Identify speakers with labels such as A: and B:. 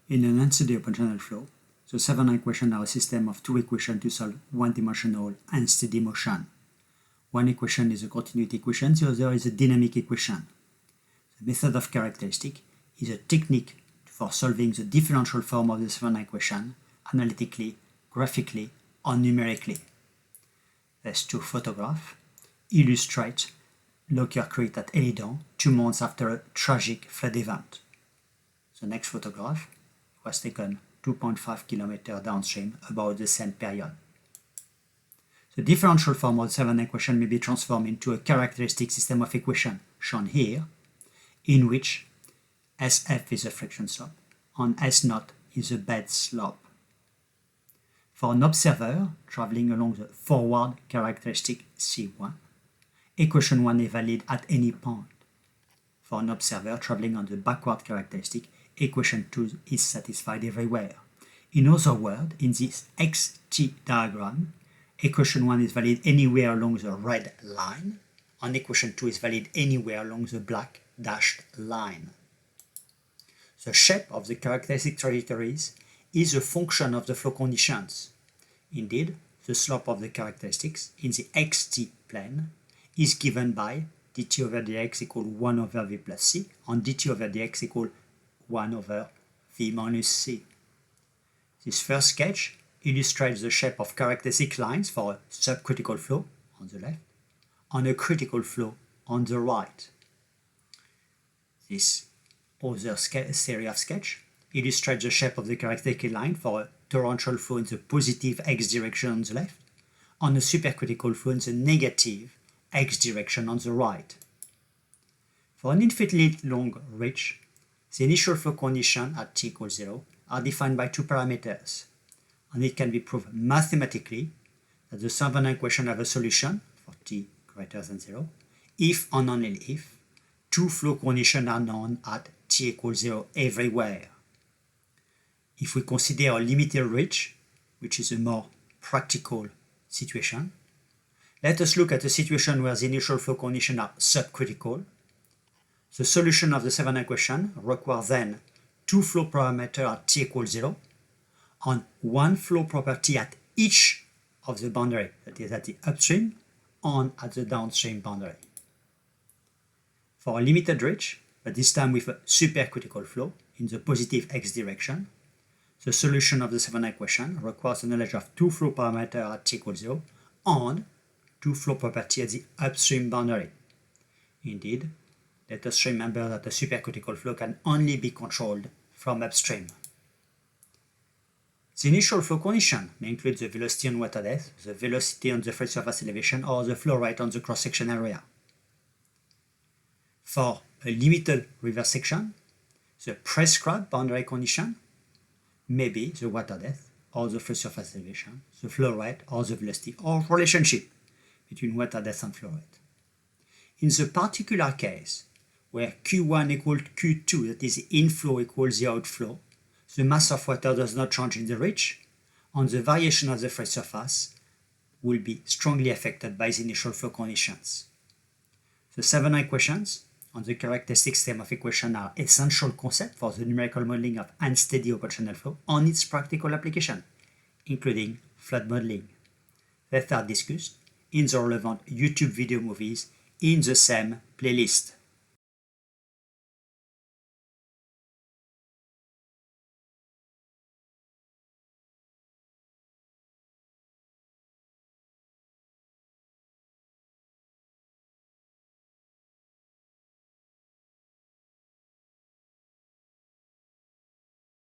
A: In an unsteady open-channel flow, the Saint-Venant equations are a system of two equations to solve one-dimensional unsteady motion. One equation is a continuity equation, the other is a dynamic equation. The method of characteristic is a technique for solving the differential form of the Saint-Venant equation analytically, graphically, or numerically. These two photographs illustrate l'occur created at Saint-Venant 2 months after a tragic flood event. The next photograph was taken 2.5 kilometers downstream about the same period. The differential form of the Saint-Venant equation may be transformed into a characteristic system of equations, shown here, in which SF is a friction slope and S0 is a bed slope. For an observer traveling along the forward characteristic C1, equation 1 is valid at any point. For an observer traveling on the backward characteristic, equation 2 is satisfied everywhere. In other words, in this XT diagram, equation 1 is valid anywhere along the red line, and equation 2 is valid anywhere along the black dashed line. The shape of the characteristic trajectories is a function of the flow conditions. Indeed, the slope of the characteristics in the xt plane is given by dt over dx equal 1 over v plus c and dt over dx equal 1 over v minus c. This first sketch illustrates the shape of characteristic lines for a subcritical flow on the left and a critical flow on the right. This other series of sketch illustrates the shape of the characteristic line for a torrential flow in the positive x direction on the left and a supercritical flow in the negative x direction on the right. For an infinitely long reach, the initial flow conditions at t equals 0 are defined by two parameters, and it can be proved mathematically that the Saint-Venant equation have a solution for t greater than 0 if and only if two flow conditions are known at t equals 0 everywhere. If we consider a limited reach, which is a more practical situation, let us look at a situation where the initial flow conditions are subcritical. The solution of the Saint-Venant equation requires then two flow parameters at t equals 0 and one flow property at each of the boundary, that is at the upstream and at the downstream boundary. For a limited reach, but this time with a supercritical flow in the positive x direction, the solution of the Saint-Venant equation requires the knowledge of two flow parameters at t equals 0 and two flow property at the upstream boundary. Indeed, let us remember that a supercritical flow can only be controlled from upstream. The initial flow condition may include the velocity on water depth, the velocity on the free surface elevation, or the flow rate on the cross-section area. For a limited river section, the prescribed boundary condition may be the water depth or the free surface elevation, the flow rate or the velocity, or relationship between water depth and flow rate. In the particular case where Q1 equals Q2, that is the inflow equals the outflow, the mass of water does not change in the reach, and the variation of the free surface will be strongly affected by the initial flow conditions. The Saint-Venant equations and the characteristic system of equations are essential concepts for the numerical modeling of unsteady open-channel flow and its practical application, including flood modeling. They are discussed in the relevant YouTube video movies in the same playlist.